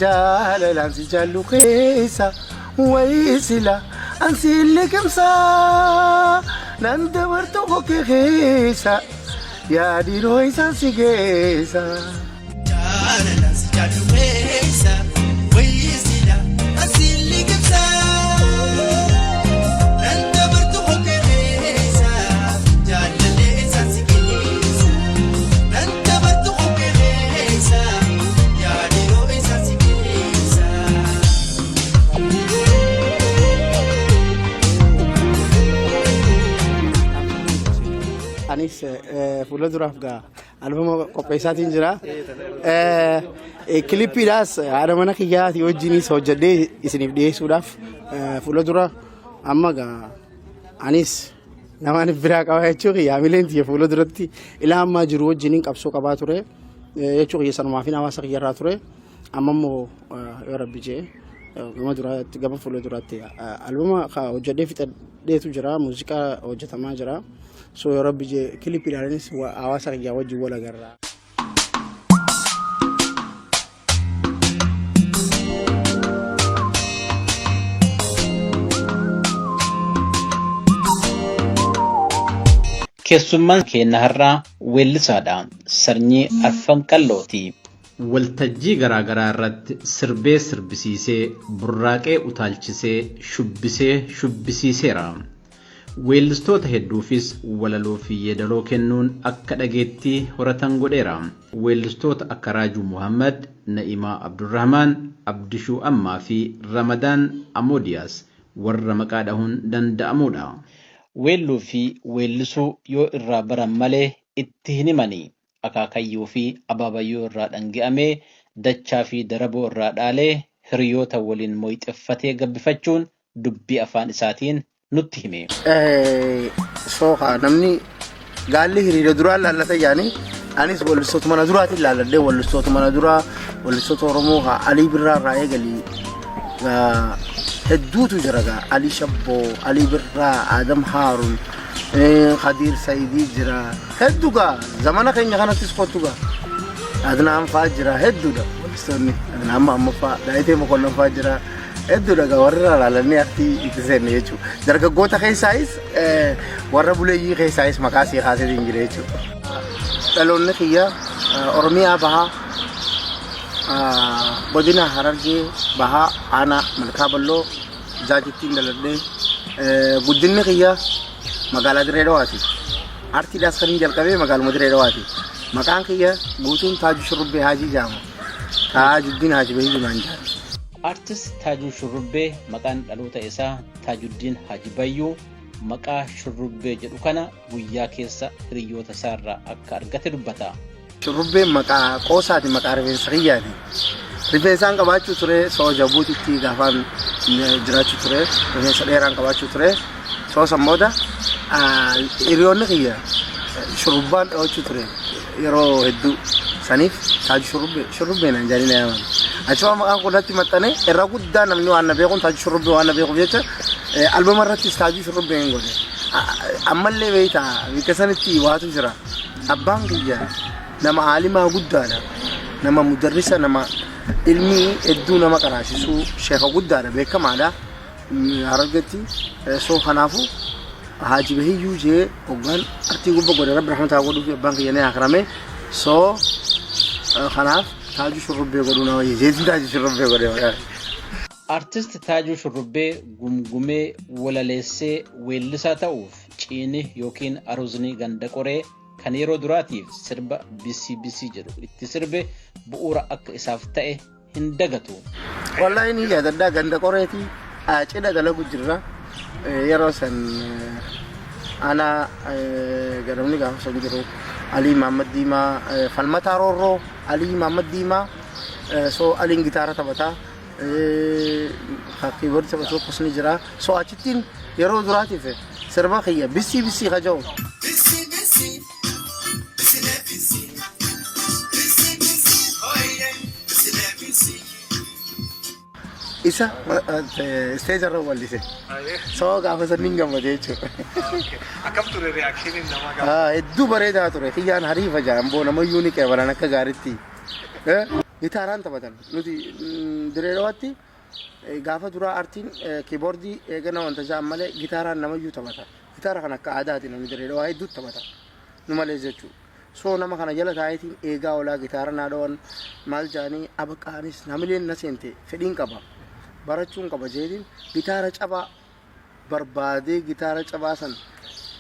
jaalalaan si jaallu keessa wayisila ansi liqimsa nan dabartu kokkee keessa yaadinoo isaan si geessa. Jaalalaan si jaallu keessa wayisila ansi liqimsa nan dabartu kokkee keessa yaadinoo isaan si geessa nan dabartu kokkee keessa yaadinoo isaan si geessa. Anis fuula duraaf gaa albama qopheessaatiin jira. Kilippiidhaas haadha mana kiyyaatii wajjinis hojjedhee isiniif dhiyeessuudhaaf fuula dura amma gaa anis namaan biraa qaba jechuu kiyya mileen tiyya fuula duratti ilaa ammaa jiru wajjiniin qabsoo qabaa ture jechuu kiyya sanumaa fi hawaasa kiyyarraa ture amma immoo yoo rabbi jee gama fuula duraatti albama hojjedhee fixadheetu jira muuziqaa hojjetamaa jira. So yoo rabbi jee kilippiidhaanis hawaasa kiyyaa wajjin wal agarra. Keessummaan keenya har'aa weellisaadha. Sanyii Arfan Qallooti. Waltajjii garaagaraa irratti sirbee sirbisiisee burraaqee utaalchisee shubbisiiseera. Weellistoota hedduufis walaloo fi yeedaloo kennuun akka dhageettii horatan godheera. Weellistoota akka Raajuu Muhammad, Na'imaa Abdurrahmaan, Abdishuu Ammaa fi Ramadaan Amoodiyaas warra maqaa dhahuun danda'amudha. Weelluu fi weellisuu yoo irraa baran malee itti hin himanii. Akaakayyuu fi abaabayyuu irraa dhangi'amee dachaa fi daraboo irraa dhaalee hiriyoota waliin moyxeffatee gabbifachuun dubbii afaan isaatiin nutti hime. Sooka namni gaalli hiriira duraan laallata yaani anis weellistoota mana duraatiin laalladhee weellistoota mana duraa weellistoota Oromoo Alii Birraa irraa eegalii hedduutu jira gaa Alii Shabboo, Alii Birraa, Adam Haarun, Khadiir Saidii jira hedduu gaa zamana keenya kanattis kottu gaa Adnaan fa'aa jira hedduudha weellistoonni Adnaan ammaffaa Daayitee Mokonnon fa'aa jira. Hedduudha gaa warra laalannee artii itti seenne jechuudha. Dargaggoota keessaayis warra buleeyyii keessaayis maqaa sii kaaseetiin jira jechuudha. Dhaloonni kiyya Oromiyaa bahaa godina Harargee bahaa aanaa Malkaa Balloo jaajittiin daladhee guddinni kiyya magaalaa Dirree Dhawaati. Artiidhaas kan hin jalqabee magaaluma Dirree Dhawaati. Maqaan kiyya guutuun Taajuu Shurrubbee Haajii jedhama. Taajuddiin Haajii Bahii Jumaan jedhama. Artist Taajuu Shurrubbee maqaan dhaloota isaa Taajuddiin Haji Bayyuu maqaa Shurrubbee jedhu kana guyyaa keessa hiriyoota isaarraa akka argate dubbata. Shurrubbeen maqaa qoosaati maqaa rifeensa kiyyaati. Rifeensaan qabaachuu ture soo jabuutitti gaafaan jiraachuu ture rifeensa dheeraan qabaachuu ture soo sammooda hiriyoonni kiyya shurrubbaan dhawachuu ture yeroo hedduu saniif Taajuu Shurrubbeen jaaniin ayaman. Achuma maqaan kunatti maxxane irra guddaa namni waan na beekuun Taajuu Shurrubbee waan na beekuuf jecha albama irrattis Taajuu Shurrubbee hin godhe. Ammallee beektaa bikka sanitti waatu jira. Abbaan kiyya nama aalimaa guddaadha. Nama mudarrisa nama ilmi hedduu nama qaraasisuu sheeka guddaadha beekamaadha. Harargetti soo kanaafuu Haji Bahiyyuu jee hoggaan artii gubba godhe rabbi rahmataa godhuuf abbaan kiyya ni akarame soo kanaaf Taajuu Shurrubbee godhuu nama jeetiin Taajuu Shurrubbee godhe maqaan. Artist Taajuu Shurrubbee gumgumee walaleessee weellisaa ta'uuf ciini yookiin aruuzni ganda qoree kan yeroo duraatiif sirba BCBC jedhu itti sirbe bu'uura akka isaaf ta'e hin dagatu. Wallahi ni yaadadhaa ganda qoreeti cidha dalagu jirra yeroo san ana garamni gaafa san jiru Ali Muhammad Diimaa falmataa roorroo Ali Muhammad Diimaa soo aliin gitaara taphataa keyboard taphatuu akkasni jira soo achittiin yeroo duraatiif sirba kiyya BCBC kaja'u. Isa stage irra wallise soo gaafa sanniin gammade jechuudha. Akkam ture reakshiiniin namaa gaafa? Hedduu bareedaa ture kiyyaan hariifa jaan boo namayyuu ni qeebalan akka gaaritti. gitaaraan taphatan nuti direedawaatti gaafa duraa artiin kiiboordii eegana wanta jaan malee gitaaraan namayyuu taphata gitaara kan akka aadaati namni direedawaa hedduu taphata nu malee jechuu soo nama kana jala taayitiin eegaa olaa gitaara naadhawan maal jaanii abaqaanis namileen na seente fedhiin qaba barachuun qaba jeetiin gitaara cabaa barbaadee gitaara cabaa san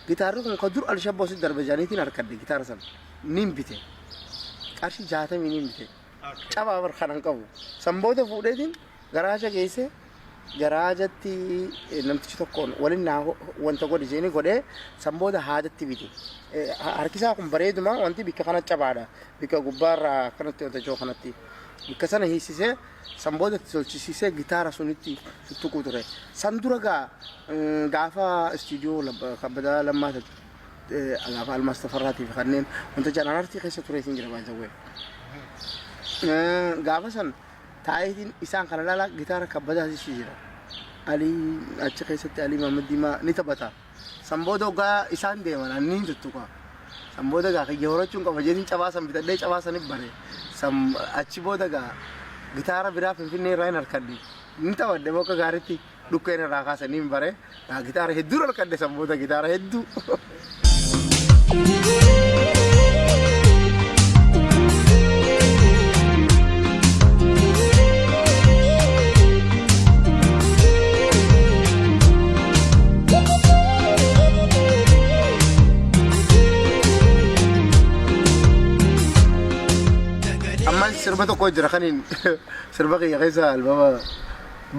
gitaarri kun ka dur alshabboosit darbe jaaniitiin harkadde gitaara san nin bite qarshii 60 nin bite cabaa bar kanan qabu san booda fuudheetiin garaaja geesse garaajatti namtichi tokkoon waliin wanta godhe jeeni godhee san booda haadatti bite harkisaa kun bareeduma wanti bikka kana cabaadha bikka gubbaarraa kanatti wanta joo kanatti bikka sana hiisisee san booda tolchisiisee gitaara sunitti tuttuquu ture san dura gaafa istiidiyoo kabbadaa lammaata gaafa almaas tafarraatiif kanneen wanta jedhan artii keessa ture isin jira baay'ee gaafa san taayitiin isaan kana lala gitaara kabbadaas jira alii achi keessatti alii Mahamad Diimaa ni taphata san booda gaa isaan deeman anniin tuttuqa san booda gaa kiyya horachuun qaba jedhin cabaasan bitadhee cabaasanif bare san achi booda gaa gitaara biraa Finfinnee irraa hin harkadde ni taphadhe bakka gaariitti dhukkeen irraa kaasanii hin bare gaa gitaara hedduu harkadde san booda gitaara hedduu sirba tokko jira kanin sirba kiyya keessa albama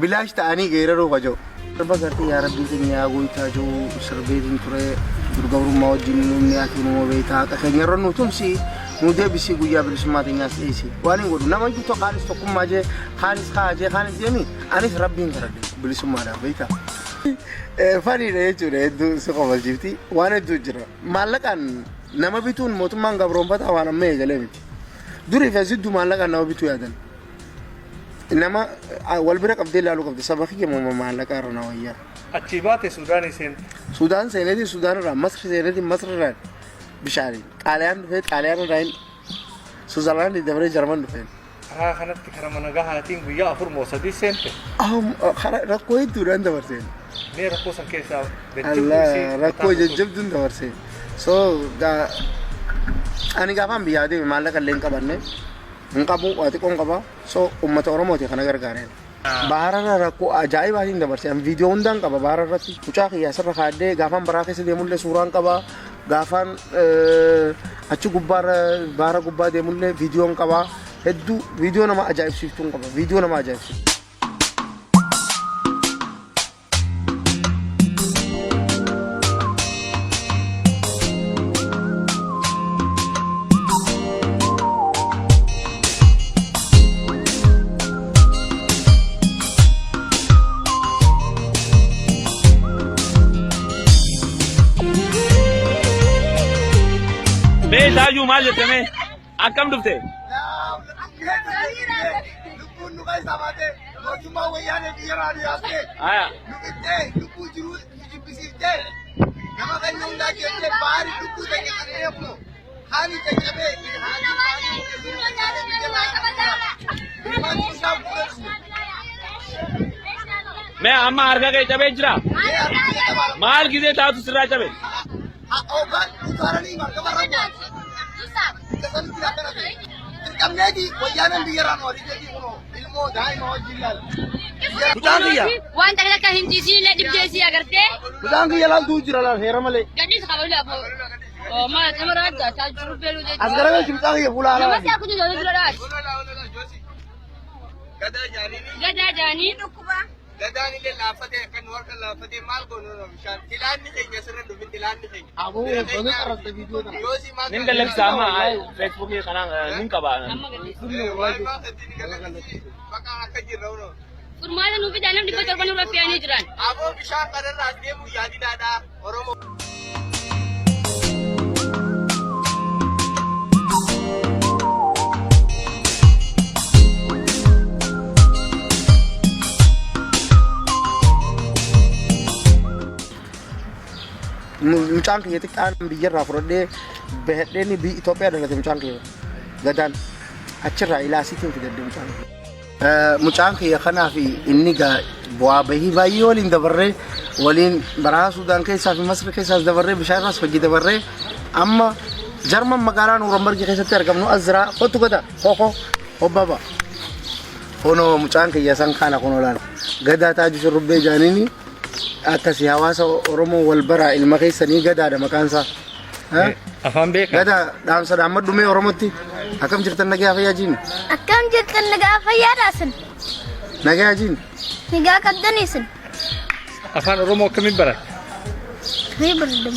bilaash ta'anii geeraruu qabu sirba gartee yaa rabbii keenya goitaa jiru sirbeetiin ture durgabrummaa wajjin nuumni ati numa beektaa akka keenya irra nu tumsi nu deebisii guyyaa bilisummaa teenyaas dhiyeessi waan hin godhu nama iyyuu kaanis tokkummaa jee kaanis kaajee kaanis deemi anis rabbiin kadhadhe bilisummaadhaaf beektaa faniidha jechuudha hedduu si qobalchiifti waan hedduu jira maallaqaan nama bituun mootummaan gabroonfataa waan amma eegalee miti duri fasidu maallaqaan nama bituu yaadan nama wal bira qabdee ilaaluu qabde saba kiyya maallaqaa irra na wayyaa achi baate Suudaanii seente Suudaan seeneetiin Suudaan irraa Masri seeneetiin Masri irraa bishaaniin Xaaliyaan dhufee Xaaliyaan irraa Suuzerlaandii dabaree Jarman dhufeen karaa kanatti karaa mana gahaatiin guyyaa 4 moo 3 seente rakkoo hedduudhaan dabarseen mee rakkoo san keessaa rakkoo jajjabduun dabarseen soo ani gaafaan biyyaa deeme maallaqa illee hin qabanne hin qabu waati qoon qaba soo uummata Oromooti kana gargaareen bahararra rakkoo ajaa'ibaatiin dabarse an viidiyoo hundaan qaba bahararratti mucaa kiyyaa sirra kaadhee gaafaan baraa keessa deemullee suuraan qaba gaafaan achi gubbaarra bahara gubbaa deemullee viidiyoon qaba hedduu viidiyoo nama ajaa'ibsiiftuun qaba viidiyoo nama ajaa'ibsiiftu Tayu mal jetame akam dufte aya मैं अम्मा अर्घा के चबे जरा माल किसे था तू सिरा चबे waan takla ka hindisi le dibdesi agarte budang ki yalal du jira la hera male gadis khabala bo ma tamara ta tajru belu de asgara me chimta ki bula ala ma sa kuju jolo jolo gada jani dukuba Gadani le lafate kan warka lafate mal gono no mishan tilan ni kenya sirra dubi tilan ni kenya abu bonu karasta video na yosi ma ninga lek sama Facebook ye kana ninka ba baka akajirra no furmala nu bidanam di kotor kanu rafiani jiran abo mishan kadarra demu yadi dada oromo mucaan kiyya xiqqaan biyyarraa fudhadhee bahadheen biyya Itoophiyaa dhalate mucaan kiyya gadaan achirraa ilaasiitiin fidadde mucaan kiyya kanaa fi inni gaa bu'aa bahii baay'ee waliin dabarree waliin baraa Suudaan keessaa fi Masri keessaas dabarree bishaan irraas hojii dabarree amma Jarman magaalaa Nuurambargi keessatti argamnu Azraa kottu gada koko obbaba hono mucaan kiyya san kana kunolaan gadaa taaju shurrubbee jaanini akkasii hawaasa Oromoo wal baraa ilma keessanii gadaadha maqaan isaa afaan beeka gadaa dhaamsa dhaammadhumee Oromootti akkam jirtan nagaa fayyaa jiin akkam jirtan nagaa fayyaa daasin nagaa jiin nagaa qabdaniisin afaan Oromoo akkamiin barat fi baradam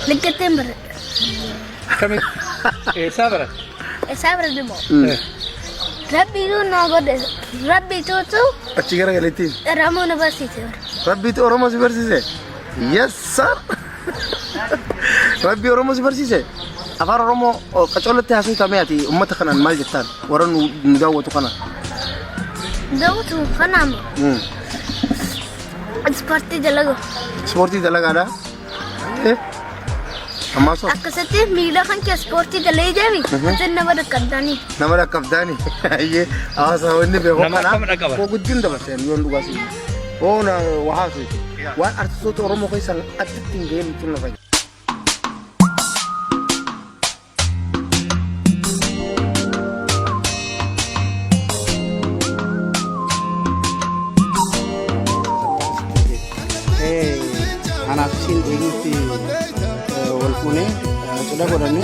liggateen barat akkamiin barat baradamo Rabbi tu na gode Rabbi tu achi gara galeettiin Oromoo na barsiise Rabbi tu Oromoo si barsiise yes sir Rabbi Oromoo si barsiise afaan Oromoo qacolatti haasuu tamee ati ummata kanaan maal jettaan warra nu daawwatu kana daawwatu kanaam ispoortii dalagaadha amma so akkasatti miila kan kee ispoortii dalee deemi isin nama dhaqqabdaani ayyee hawaasa wanni beekoo kana koo guddin dabarsan yoon dhugaasi oona wahaasu waan artistoota Oromoo keessan addatti hin ga'een tun lafa anaaf isin eenyutti wal fuunee cidha godhanne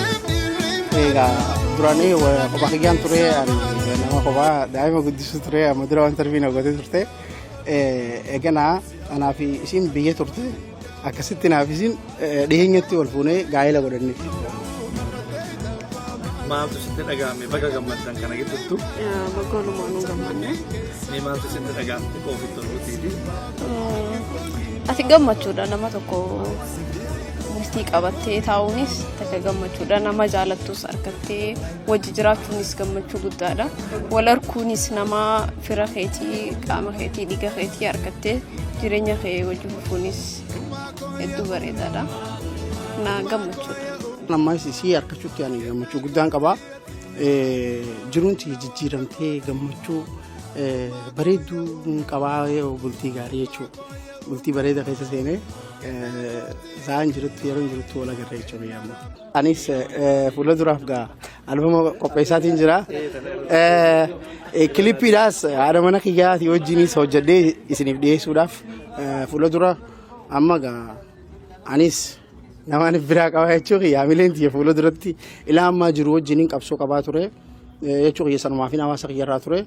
egaa duraanii kophaa kiyyaan ture nama kophaa daa'ima guddisu ture amma dura waan tarbiina godhee turte eganaa anaaf isin biyya turte akkasitti naaf isin dhiheenyatti wal fuunee gaa'ela godhanne. Maaltu sitti dhaga'ame bakka gammaddan kana gidduutti? Bakka walumaanuu gammadne. Maaltu sitti dhaga'ame ofitti tolbuutiiti? Ati gammachuudha nama tokko murtii qabattee taa'uunis takka gammachuudha nama jaalattus argattee wajji jiraachuunis gammachuu guddaadha wal arguunis nama fira keetii qaama keetii dhiiga keetii argattee jireenya kee wajji fufuunis hedduu bareedaadha na gammachuudha. Nama isii argachuutti ani gammachuu guddaan qaba jiruunti jijjiiramtee gammachuu bareedduu qabaa bultii gaarii jechuudha. Bultii bareeda keessa seenee zaan jirutti yeroo jirutti wal agarra jechuudha yaamma. Anis fuula duraaf gaa albama qopheessaatiin jira. Kilippiidhaas haadha mana kiyyaatii wajjinis hojjedhee isiniif dhiyeessuudhaaf fuula dura amma gaa anis namaan biraa qaba jechuudha yaamileen tiyya fuula duratti ilaa ammaa jiru wajjiniin qabsoo qabaa ture jechuudha sanumaa fi hawaasa kiyyarraa ture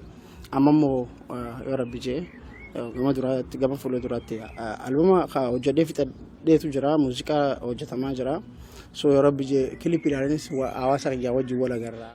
amma immoo yoo rabbi jee gama duraatti gama fuula duraatti albama hojjedhee fixadheetu jira muuziqaa hojjetamaa jira so yoo rabbi jee kilippiidhaanis hawaasa kiyyaa wajjin wal agarra.